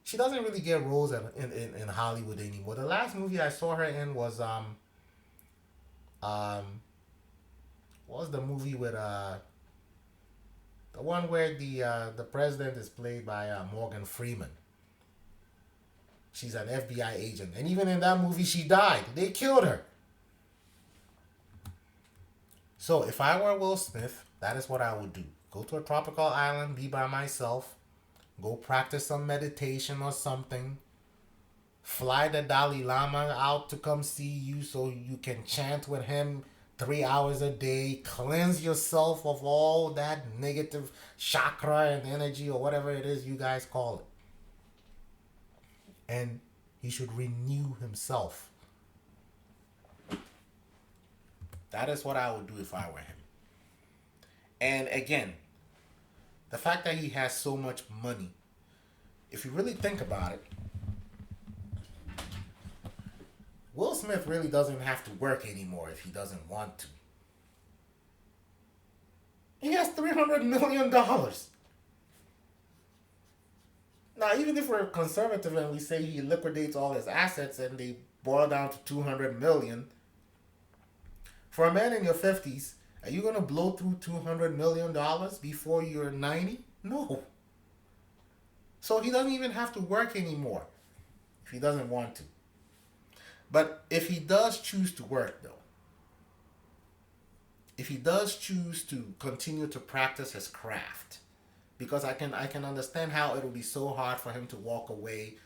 She doesn't really get roles in Hollywood anymore. The last movie I saw her in was what was the movie with the one where the president is played by Morgan Freeman. She's an FBI agent, and even in that movie she died. They killed her. So if I were Will Smith, that is what I would do. Go to a tropical island, be by myself, go practice some meditation or something. Fly the Dalai Lama out to come see you so you can chant with him 3 hours a day. Cleanse yourself of all that negative chakra and energy or whatever it is you guys call it. And he should renew himself. That is what I would do if I were him. And again, the fact that he has so much money, if you really think about it, Will Smith really doesn't have to work anymore if he doesn't want to. He has $300 million. Now, even if we're conservative and we say he liquidates all his assets and they boil down to $200 million, for a man in your 50s, are you going to blow through $200 million before you're 90? No. So he doesn't even have to work anymore if he doesn't want to. But if he does choose to work, though, if he does choose to continue to practice his craft, because I can understand how it'll be so hard for him to walk away,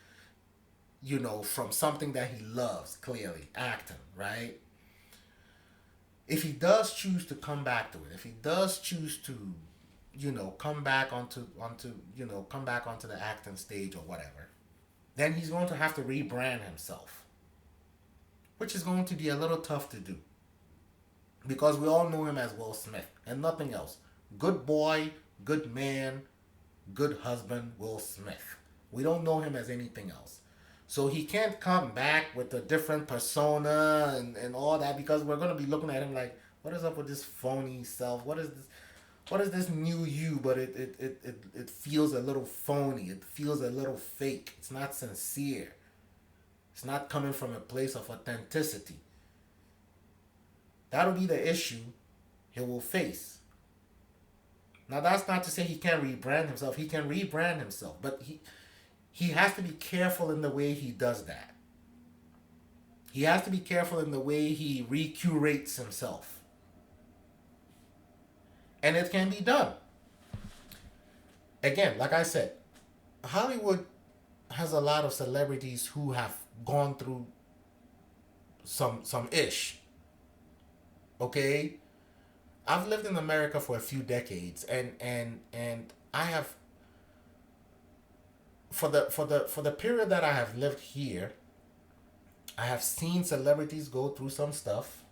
from something that he loves, clearly, acting, right? If he does choose to come back to it, if he does choose to, come back onto the acting stage or whatever, then he's going to have to rebrand himself, which is going to be a little tough to do. because we all know him as Will Smith and nothing else. Good boy, good man, good husband, Will Smith. We don't know him as anything else. So he can't come back with a different persona and all that, because we're gonna be looking at him like, what is up with this phony self? What is this new you? But it feels a little phony. It feels a little fake. It's not sincere. It's not coming from a place of authenticity. That'll be the issue he will face. Now that's not to say he can't rebrand himself. He can rebrand himself, but he has to be careful in the way he does that. He has to be careful in the way he recurates himself. And it can be done. Again, like I said, Hollywood has a lot of celebrities who have gone through some ish. Okay? I've lived in America for a few decades, and I have, for the period that I have lived here, I have seen celebrities go through some stuff.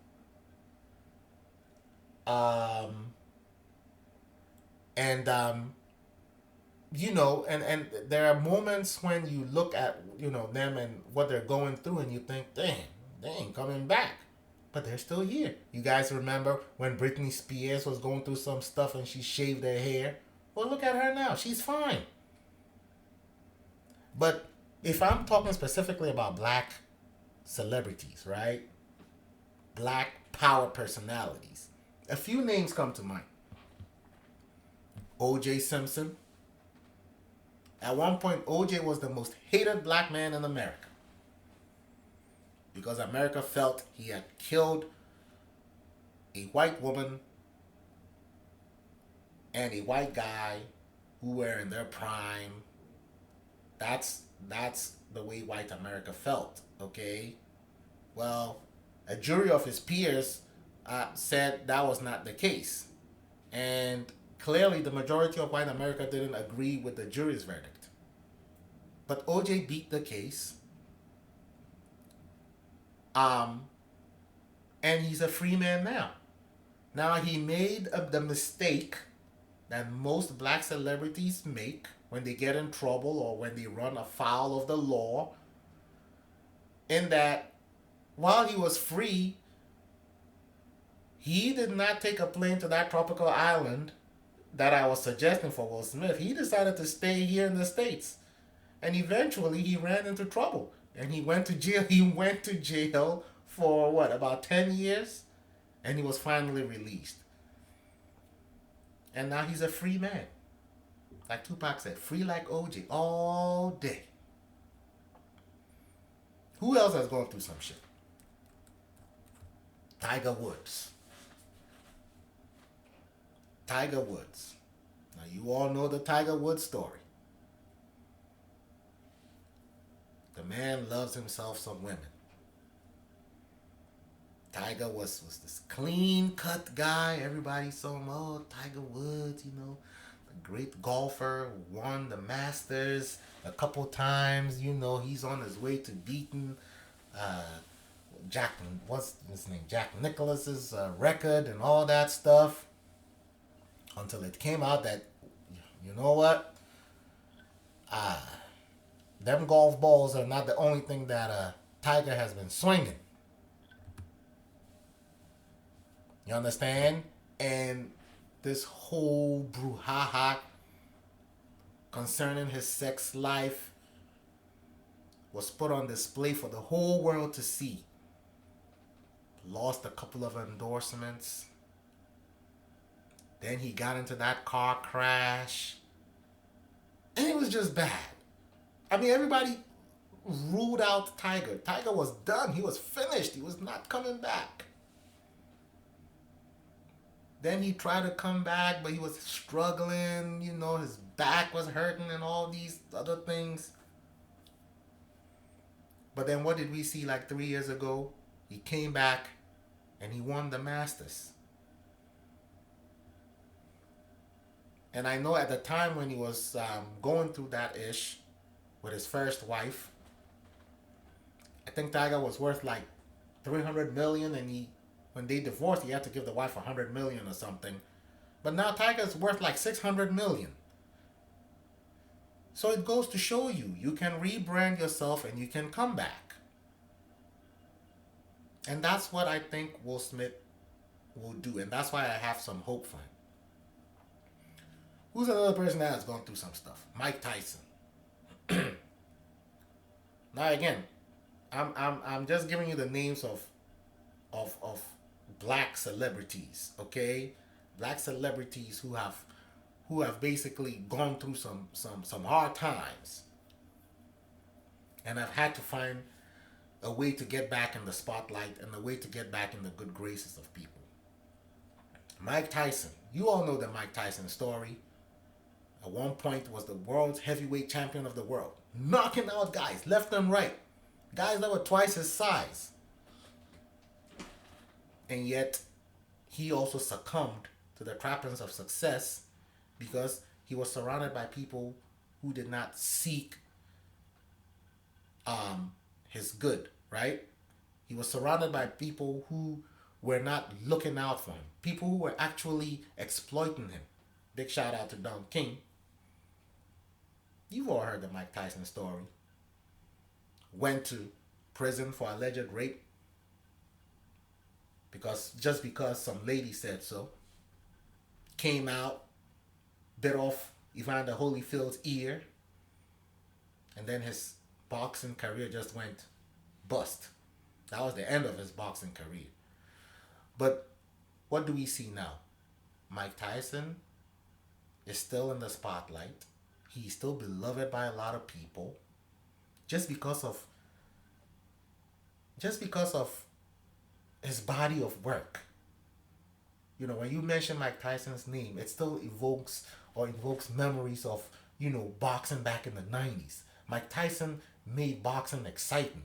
And and there are moments when you look at them and what they're going through, and you think, dang, they ain't coming back, but they're still here. You guys remember when Britney Spears was going through some stuff and she shaved her hair? Well, look at her now. She's fine. But if I'm talking specifically about black celebrities, right? Black power personalities, a few names come to mind. O.J. Simpson. At one point, O.J. was the most hated black man in America, because America felt he had killed a white woman and a white guy who were in their prime. That's the way white America felt, okay? Well, a jury of his peers said that was not the case. And clearly the majority of white America didn't agree with the jury's verdict. But OJ beat the case. And he's a free man now. Now, he made the mistake that most black celebrities make when they get in trouble or when they run afoul of the law, in that while he was free, he did not take a plane to that tropical island that I was suggesting for Will Smith. He decided to stay here in the States. And eventually he ran into trouble. And he went to jail. He went to jail for what, about 10 years? And he was finally released. And now he's a free man. Like Tupac said, free like OJ all day. Who else has gone through some shit? Tiger Woods. Tiger Woods. Now you all know the Tiger Woods story. The man loves himself some women. Tiger was this clean-cut guy. Everybody saw him, oh, Tiger Woods, a great golfer, won the Masters a couple times. He's on his way to beating what's his name? Jack Nicklaus's record and all that stuff. Until it came out that, you know what? Them golf balls are not the only thing that Tiger has been swinging. You understand? And this whole brouhaha concerning his sex life was put on display for the whole world to see. Lost a couple of endorsements. Then he got into that car crash. And it was just bad. I mean, everybody ruled out Tiger. Tiger was done. He was finished. He was not coming back. Then he tried to come back, but he was struggling. His back was hurting and all these other things. But then what did we see like 3 years ago? He came back and he won the Masters. And I know at the time when he was going through that ish with his first wife, I think Tiger was worth like $300 million, and he When they divorced, he had to give the wife 100 million or something. But now Tiger's worth like 600 million. So it goes to show you, you can rebrand yourself and you can come back. And that's what I think Will Smith will do. And that's why I have some hope for him. Who's another person that has gone through some stuff? Mike Tyson. Now again, I'm just giving you the names of black celebrities, okay? Black celebrities who have basically gone through some hard times and have had to find a way to get back in the spotlight and a way to get back in the good graces of people. Mike Tyson. You all know the Mike Tyson story. At one point was the world's heavyweight champion of the world. Knocking out guys left and right. Guys that were twice his size. And yet, he also succumbed to the trappings of success because he was surrounded by people who did not seek his good, right? He was surrounded by people who were not looking out for him. People who were actually exploiting him. Big shout out to Don King. You've all heard the Mike Tyson story. Went to prison for alleged rape because some lady said so. Came out, bit off Evander Holyfield's ear, and then his boxing career just went bust. That was the end of his boxing career. But what do we see now? Mike Tyson is still in the spotlight. He's still beloved by a lot of people just because of his body of work. You know, when you mention Mike Tyson's name, it still evokes memories of, boxing back in the 90s. Mike Tyson made boxing exciting.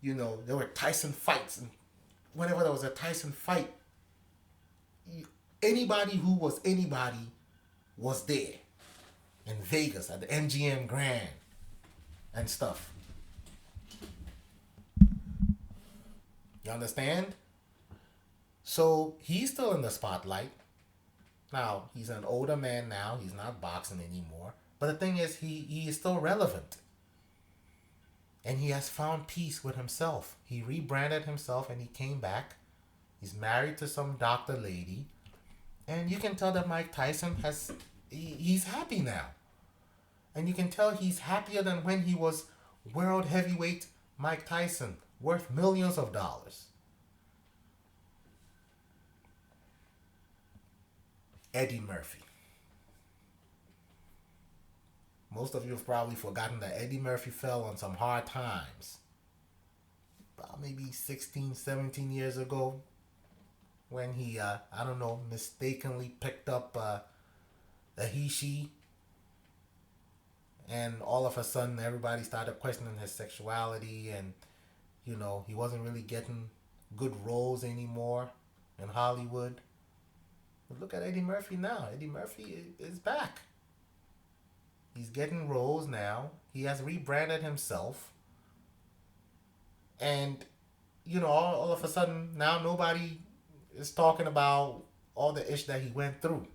There were Tyson fights, and whenever there was a Tyson fight, anybody who was anybody was there in Vegas at the MGM Grand and stuff. You understand? So he's still in the spotlight. Now, he's an older man now. He's not boxing anymore. But the thing is, he is still relevant. And he has found peace with himself. He rebranded himself and he came back. He's married to some doctor lady. And you can tell that Mike Tyson he's happy now. And you can tell he's happier than when he was world heavyweight Mike Tyson, worth millions of dollars. Eddie Murphy. Most of you have probably forgotten that Eddie Murphy fell on some hard times. About maybe 16, 17 years ago. When he, mistakenly picked up a he-she. And all of a sudden, everybody started questioning his sexuality. And, he wasn't really getting good roles anymore in Hollywood. But look at Eddie Murphy now. Eddie Murphy is back. He's getting roles now. He has rebranded himself. And, all of a sudden, now nobody is talking about all the ish that he went through.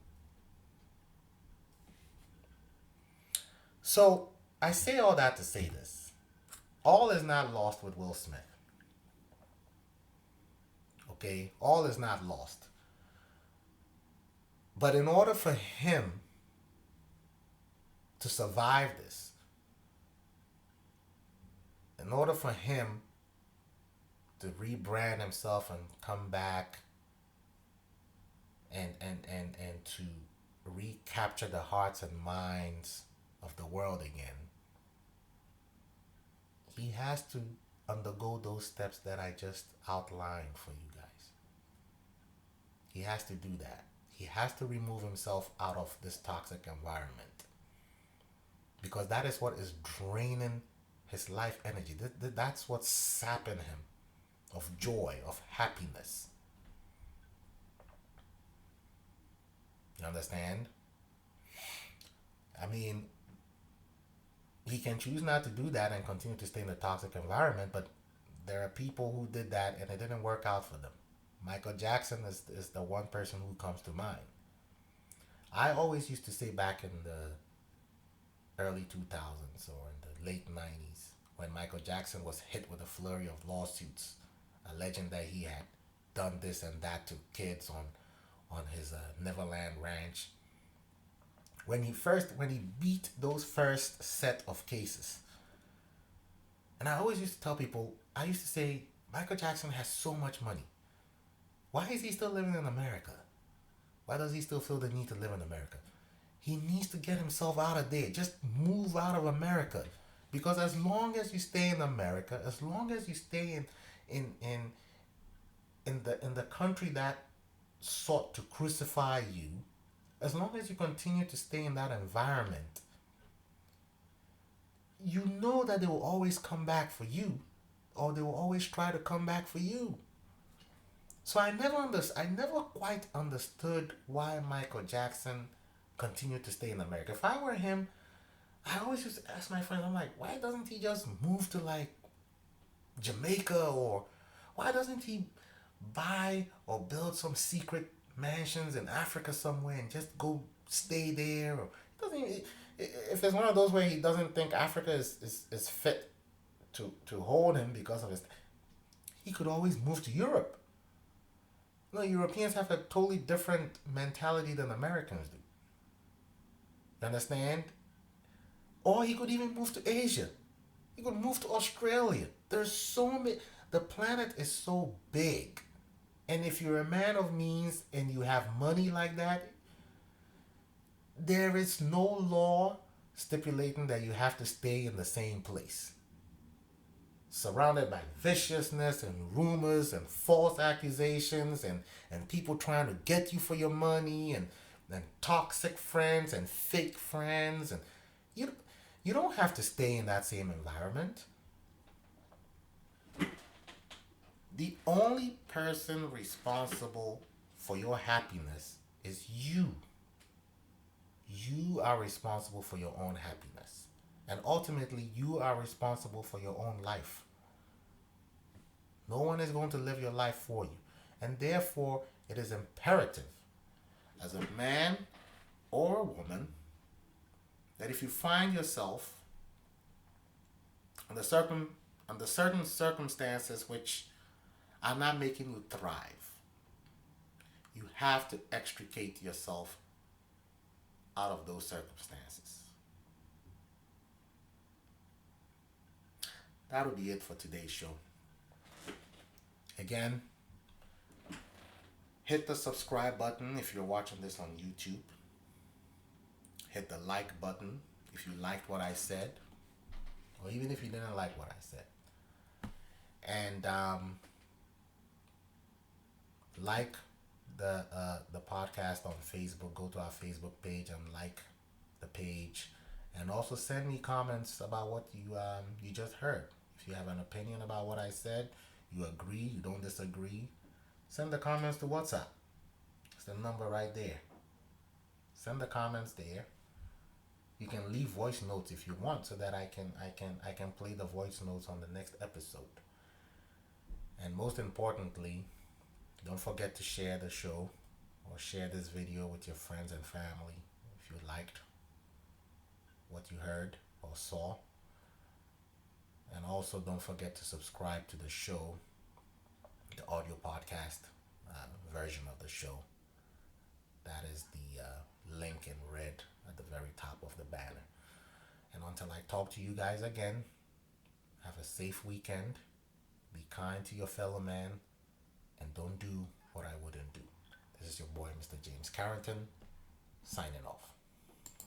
So, I say all that to say this. All is not lost with Will Smith. Okay? All is not lost. But in order for him to survive this, in order for him to rebrand himself and come back and to recapture the hearts and minds of the world again, he has to undergo those steps that I just outlined for you guys. He has to do that. He has to remove himself out of this toxic environment. Because that is what is draining his life energy. That's what's sapping him of joy, of happiness. You understand? I mean, he can choose not to do that and continue to stay in a toxic environment, but there are people who did that and it didn't work out for them. Michael Jackson is the one person who comes to mind. I always used to say back in the early 2000s or in the late 90s when Michael Jackson was hit with a flurry of lawsuits, alleging that he had done this and that to kids on his Neverland Ranch. When he beat those first set of cases, and I always used to tell people, I used to say, Michael Jackson has so much money. Why is he still living in America? Why does he still feel the need to live in America? He needs to get himself out of there. Just move out of America. Because as long as you stay in America, as long as you stay in the country that sought to crucify you, as long as you continue to stay in that environment, you know that they will always come back for you, or they will always try to come back for you. So I never quite understood why Michael Jackson continued to stay in America. If I were him, I always used to ask my friends, I'm like, why doesn't he just move to like Jamaica, or why doesn't he buy or build some secret mansions in Africa somewhere and just go stay there? Or doesn't he, if it's one of those where he doesn't think Africa is fit to hold him because of his, he could always move to Europe. No, Europeans have a totally different mentality than Americans do. You understand? Or he could even move to Asia. He could move to Australia. There's so many. The planet is so big. And if you're a man of means and you have money like that, there is no law stipulating that you have to stay in the same place. Surrounded by viciousness and rumors and false accusations and people trying to get you for your money and toxic friends and fake friends, and you don't have to stay in that same environment. The only person responsible for your happiness is you. You are responsible for your own happiness. And ultimately, you are responsible for your own life. No one is going to live your life for you. And therefore, it is imperative as a man or a woman that if you find yourself under certain circumstances which are not making you thrive, you have to extricate yourself out of those circumstances. That'll be it for today's show. Again, hit the subscribe button if you're watching this on YouTube. Hit the like button if you liked what I said, or even if you didn't like what I said. And like the podcast on Facebook. Go to our Facebook page and like the page, and also send me comments about what you just heard. If you have an opinion about what I said, you agree, you don't disagree, send the comments to WhatsApp. It's the number right there. Send the comments there. You can leave voice notes if you want, so that I can play the voice notes on the next episode. And most importantly, don't forget to share the show or share this video with your friends and family if you liked what you heard or saw. And also don't forget to subscribe to the show, the audio podcast version of the show. That is the link in red at the very top of the banner. And until I talk to you guys again, have a safe weekend. Be kind to your fellow man, and don't do what I wouldn't do. This is your boy, Mr. James Carrington, signing off.